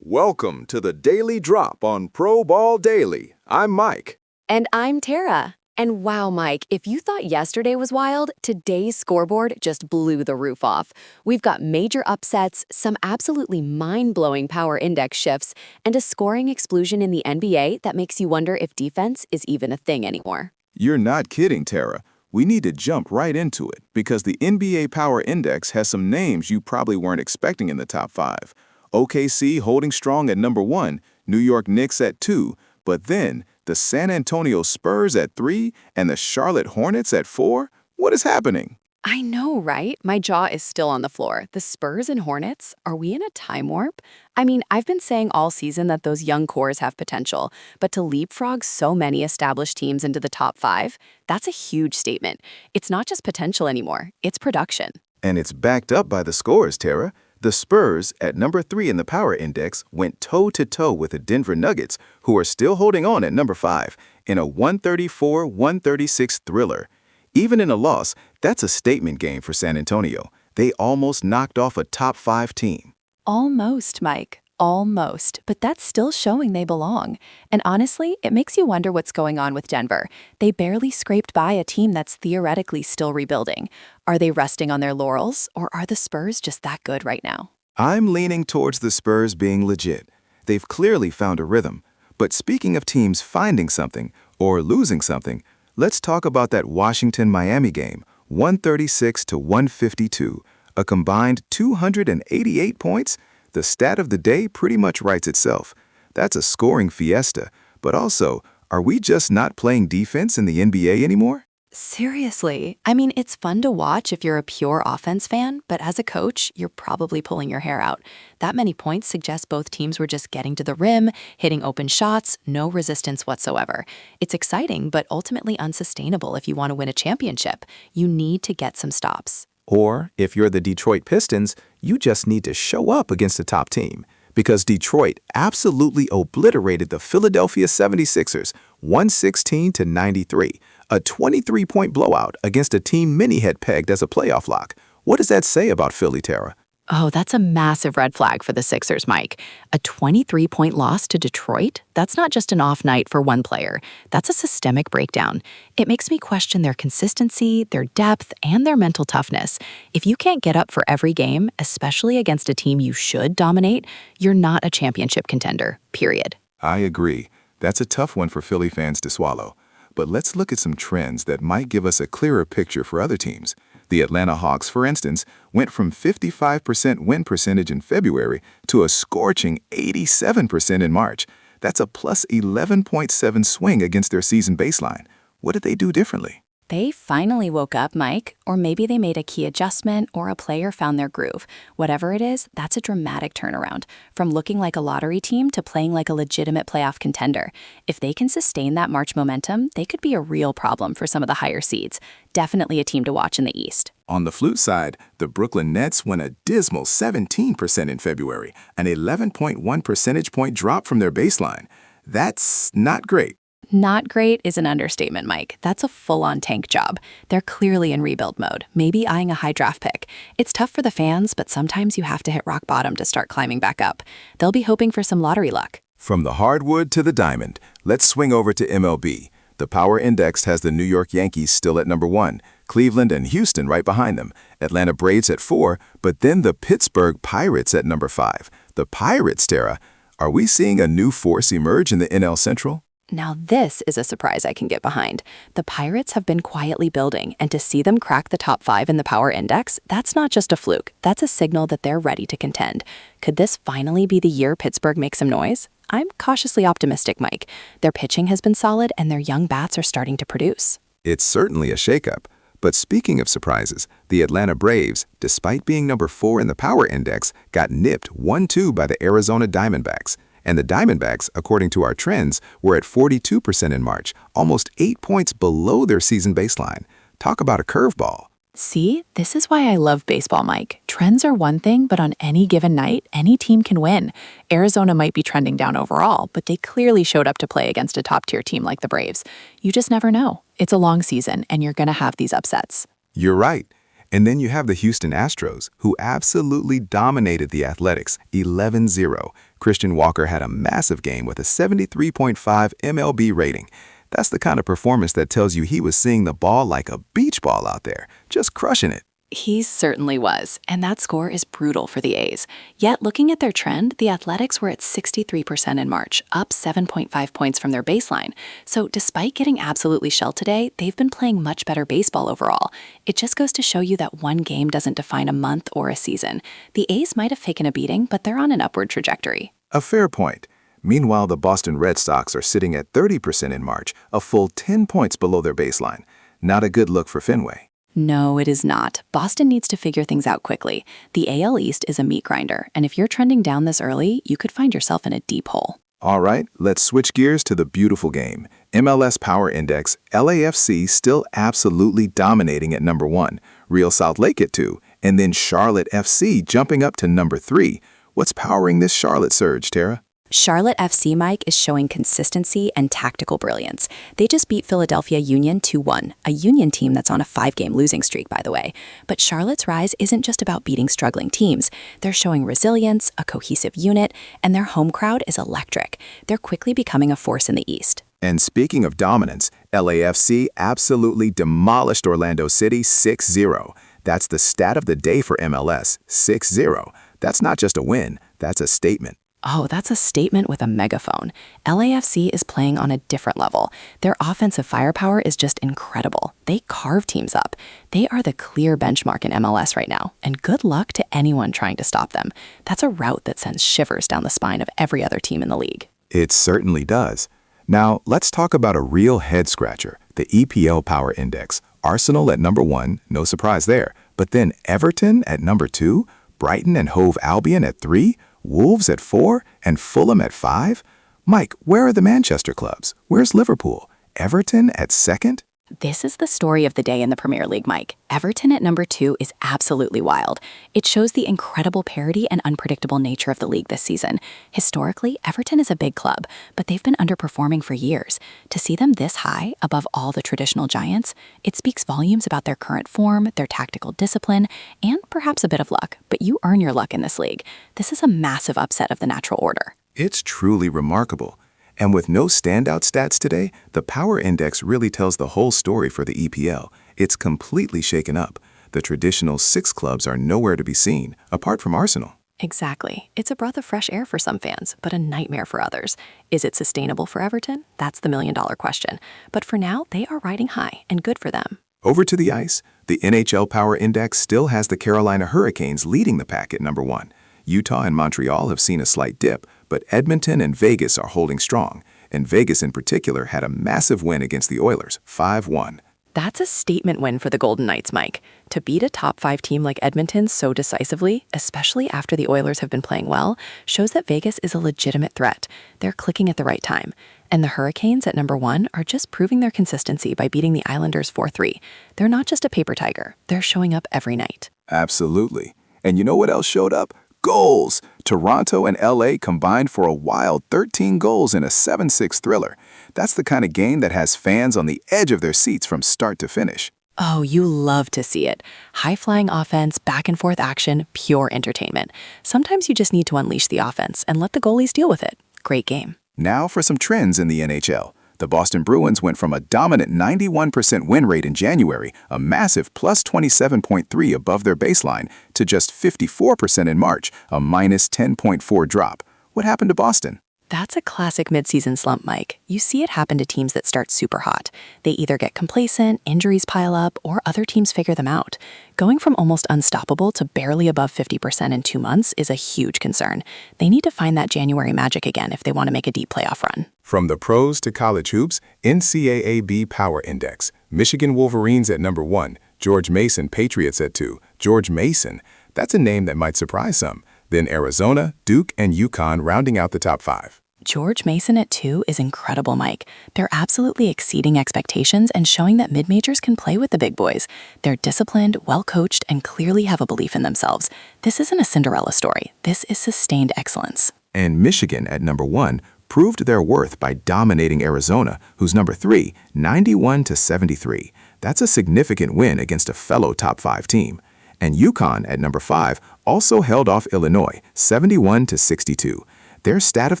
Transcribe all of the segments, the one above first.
Welcome to the Daily Drop on Pro Ball Daily. I'm Mike. And I'm Tara. And wow, Mike, if you thought yesterday was wild, today's scoreboard just blew the roof off. We've got major upsets, some absolutely mind-blowing power index shifts, and a scoring explosion in the NBA that makes you wonder if defense is even a thing anymore. You're not kidding, Tara. We need to jump right into it because the NBA Power Index has some names you probably weren't expecting in the top 5. OKC holding strong at number 1, New York Knicks at 2, but then the San Antonio Spurs at 3 and the Charlotte Hornets at 4? What is happening? I know, right? My jaw is still on the floor. The Spurs and Hornets? Are we in a time warp? I mean, I've been saying all season that those young cores have potential, but to leapfrog so many established teams into the top 5, that's a huge statement. It's not just potential anymore, it's production. And it's backed up by the scores, Tara. The Spurs, at number 3 in the Power Index, went toe-to-toe with the Denver Nuggets, who are still holding on at number 5, in a 134-136 thriller. Even in a loss, that's a statement game for San Antonio. They almost knocked off a top 5 team. Almost, Mike. Almost. But that's still showing they belong. And honestly, it makes you wonder what's going on with Denver. They barely scraped by a team that's theoretically still rebuilding. Are they resting on their laurels, or are the Spurs just that good right now? I'm leaning towards the Spurs being legit. They've clearly found a rhythm. But speaking of teams finding something, or losing something, let's talk about that Washington-Miami game, 136-152, a combined 288 points. The stat of the day pretty much writes itself. That's a scoring fiesta. But also, are we just not playing defense in the NBA anymore? Seriously. I mean, it's fun to watch if you're a pure offense fan, but as a coach, you're probably pulling your hair out. That many points suggest both teams were just getting to the rim, hitting open shots, no resistance whatsoever. It's exciting, but ultimately unsustainable if you want to win a championship. You need to get some stops. Or, if you're the Detroit Pistons, you just need to show up against the top team. Because Detroit absolutely obliterated the Philadelphia 76ers 116-93, a 23-point blowout against a team many had pegged as a playoff lock. What does that say about Philly, Tara? Oh, that's a massive red flag for the Sixers, Mike. A 23-point loss to Detroit? That's not just an off night for one player. That's a systemic breakdown. It makes me question their consistency, their depth, and their mental toughness. If you can't get up for every game, especially against a team you should dominate, you're not a championship contender, period. I agree. That's a tough one for Philly fans to swallow. But let's look at some trends that might give us a clearer picture for other teams. The Atlanta Hawks, for instance, went from 55% win percentage in February to a scorching 87% in March. That's a plus 11.7 swing against their season baseline. What did they do differently? They finally woke up, Mike, or maybe they made a key adjustment or a player found their groove. Whatever it is, that's a dramatic turnaround, from looking like a lottery team to playing like a legitimate playoff contender. If they can sustain that March momentum, they could be a real problem for some of the higher seeds. Definitely a team to watch in the East. On the flute side, the Brooklyn Nets went a dismal 17% in February, an 11.1 percentage point drop from their baseline. That's not great. Not great is an understatement, Mike. That's a full-on tank job. They're clearly in rebuild mode, maybe eyeing a high draft pick. It's tough for the fans, but sometimes you have to hit rock bottom to start climbing back up. They'll be hoping for some lottery luck. From the hardwood to the diamond, let's swing over to MLB. The Power Index has the New York Yankees still at number 1, Cleveland and Houston right behind them, Atlanta Braves at 4, but then the Pittsburgh Pirates at number 5. The Pirates, Tara, are we seeing a new force emerge in the NL Central? Now this is a surprise I can get behind. The Pirates have been quietly building, and to see them crack the top 5 in the Power Index, that's not just a fluke. That's a signal that they're ready to contend. Could this finally be the year Pittsburgh makes some noise? I'm cautiously optimistic, Mike. Their pitching has been solid, and their young bats are starting to produce. It's certainly a shakeup. But speaking of surprises, the Atlanta Braves, despite being number 4 in the Power Index, got nipped 1-2 by the Arizona Diamondbacks. And the Diamondbacks, according to our trends, were at 42% in March, almost 8 points below their season baseline. Talk about a curveball. See, this is why I love baseball, Mike. Trends are one thing, but on any given night, any team can win. Arizona might be trending down overall, but they clearly showed up to play against a top-tier team like the Braves. You just never know. It's a long season, and you're going to have these upsets. You're right. And then you have the Houston Astros, who absolutely dominated the Athletics, 11-0. Christian Walker had a massive game with a 73.5 MLB rating. That's the kind of performance that tells you he was seeing the ball like a beach ball out there, just crushing it. He certainly was, and that score is brutal for the A's. Yet, looking at their trend, the Athletics were at 63% in March, up 7.5 points from their baseline. So despite getting absolutely shelled today, they've been playing much better baseball overall. It just goes to show you that one game doesn't define a month or a season. The A's might have taken a beating, but they're on an upward trajectory. A fair point. Meanwhile, the Boston Red Sox are sitting at 30% in March, a full 10 points below their baseline. Not a good look for Fenway. No, it is not. Boston needs to figure things out quickly. The AL East is a meat grinder, and if you're trending down this early, you could find yourself in a deep hole. All right, let's switch gears to the beautiful game. MLS Power Index, LAFC still absolutely dominating at number 1, Real Salt Lake at 2, and then Charlotte FC jumping up to number 3. What's powering this Charlotte surge, Tara? Charlotte FC, Mike, is showing consistency and tactical brilliance. They just beat Philadelphia Union 2-1, a Union team that's on a 5-game losing streak, by the way. But Charlotte's rise isn't just about beating struggling teams. They're showing resilience, a cohesive unit, and their home crowd is electric. They're quickly becoming a force in the East. And speaking of dominance, LAFC absolutely demolished Orlando City 6-0. That's the stat of the day for MLS, 6-0. That's not just a win, that's a statement. Oh, that's a statement with a megaphone. LAFC is playing on a different level. Their offensive firepower is just incredible. They carve teams up. They are the clear benchmark in MLS right now, and good luck to anyone trying to stop them. That's a rout that sends shivers down the spine of every other team in the league. It certainly does. Now, let's talk about a real head-scratcher, the EPL Power Index. Arsenal at number 1, no surprise there. But then Everton at number 2, Brighton and Hove Albion at 3, Wolves at 4, and Fulham at 5? Mike, where are the Manchester clubs? Where's Liverpool? Everton at 2nd? This is the story of the day in the Premier League, Mike. Everton at number 2 is absolutely wild. It shows the incredible parity and unpredictable nature of the league this season. Historically, Everton is a big club, but they've been underperforming for years. To see them this high, above all the traditional giants, it speaks volumes about their current form, their tactical discipline, and perhaps a bit of luck. But you earn your luck in this league. This is a massive upset of the natural order. It's truly remarkable. And with no standout stats today, the Power Index really tells the whole story for the EPL. It's completely shaken up. The traditional 6 clubs are nowhere to be seen, apart from Arsenal. Exactly. It's a breath of fresh air for some fans, but a nightmare for others. Is it sustainable for Everton? That's the million-dollar question. But for now, they are riding high, and good for them. Over to the ice, the NHL Power Index still has the Carolina Hurricanes leading the pack at number 1. Utah and Montreal have seen a slight dip, but Edmonton and Vegas are holding strong, and Vegas in particular had a massive win against the Oilers, 5-1. That's a statement win for the Golden Knights, Mike. To beat a top 5 team like Edmonton so decisively, especially after the Oilers have been playing well, shows that Vegas is a legitimate threat. They're clicking at the right time. And the Hurricanes at number 1 are just proving their consistency by beating the Islanders 4-3. They're not just a paper tiger. They're showing up every night. Absolutely. And you know what else showed up? Goals! Toronto and LA combined for a wild 13 goals in a 7-6 thriller. That's the kind of game that has fans on the edge of their seats from start to finish. Oh, you love to see it. High-flying offense, back-and-forth action, pure entertainment. Sometimes you just need to unleash the offense and let the goalies deal with it. Great game. Now for some trends in the NHL. The Boston Bruins went from a dominant 91% win rate in January, a massive plus 27.3 above their baseline, to just 54% in March, a minus 10.4 drop. What happened to Boston? That's a classic midseason slump, Mike. You see it happen to teams that start super hot. They either get complacent, injuries pile up, or other teams figure them out. Going from almost unstoppable to barely above 50% in 2 months is a huge concern. They need to find that January magic again if they want to make a deep playoff run. From the pros to college hoops, NCAA Power Index. Michigan Wolverines at number 1, George Mason Patriots at 2. George Mason, that's a name that might surprise some. Then Arizona, Duke, and UConn rounding out the top 5. George Mason at 2 is incredible, Mike. They're absolutely exceeding expectations and showing that mid-majors can play with the big boys. They're disciplined, well-coached, and clearly have a belief in themselves. This isn't a Cinderella story. This is sustained excellence. And Michigan at number 1 proved their worth by dominating Arizona, who's number 3, 91-73. That's a significant win against a fellow top 5 team. And UConn at number 5 also held off Illinois 71-62. Their stat of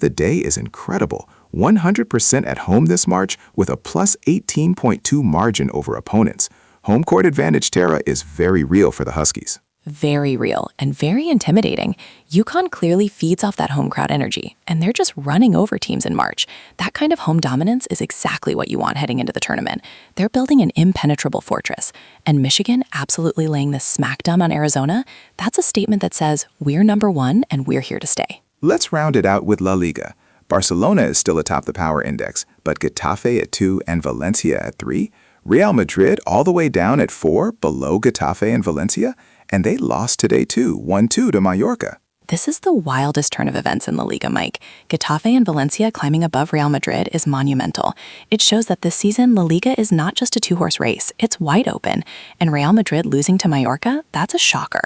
the day is incredible. 100% at home this March with a plus 18.2 margin over opponents. Home court advantage, Tara, is very real for the Huskies. Very real and very intimidating. UConn clearly feeds off that home crowd energy, and they're just running over teams in March. That kind of home dominance is exactly what you want heading into the tournament. They're building an impenetrable fortress. And Michigan absolutely laying the smackdown on Arizona, that's a statement that says, we're number one and we're here to stay. Let's round it out with La Liga. Barcelona is still atop the power index, but Getafe at 2 and Valencia at 3. Real Madrid all the way down at 4, below Getafe and Valencia, and they lost today too, 1-2 to Mallorca. This is the wildest turn of events in La Liga, Mike. Getafe and Valencia climbing above Real Madrid is monumental. It shows that this season, La Liga is not just a two-horse race, it's wide open. And Real Madrid losing to Mallorca, that's a shocker.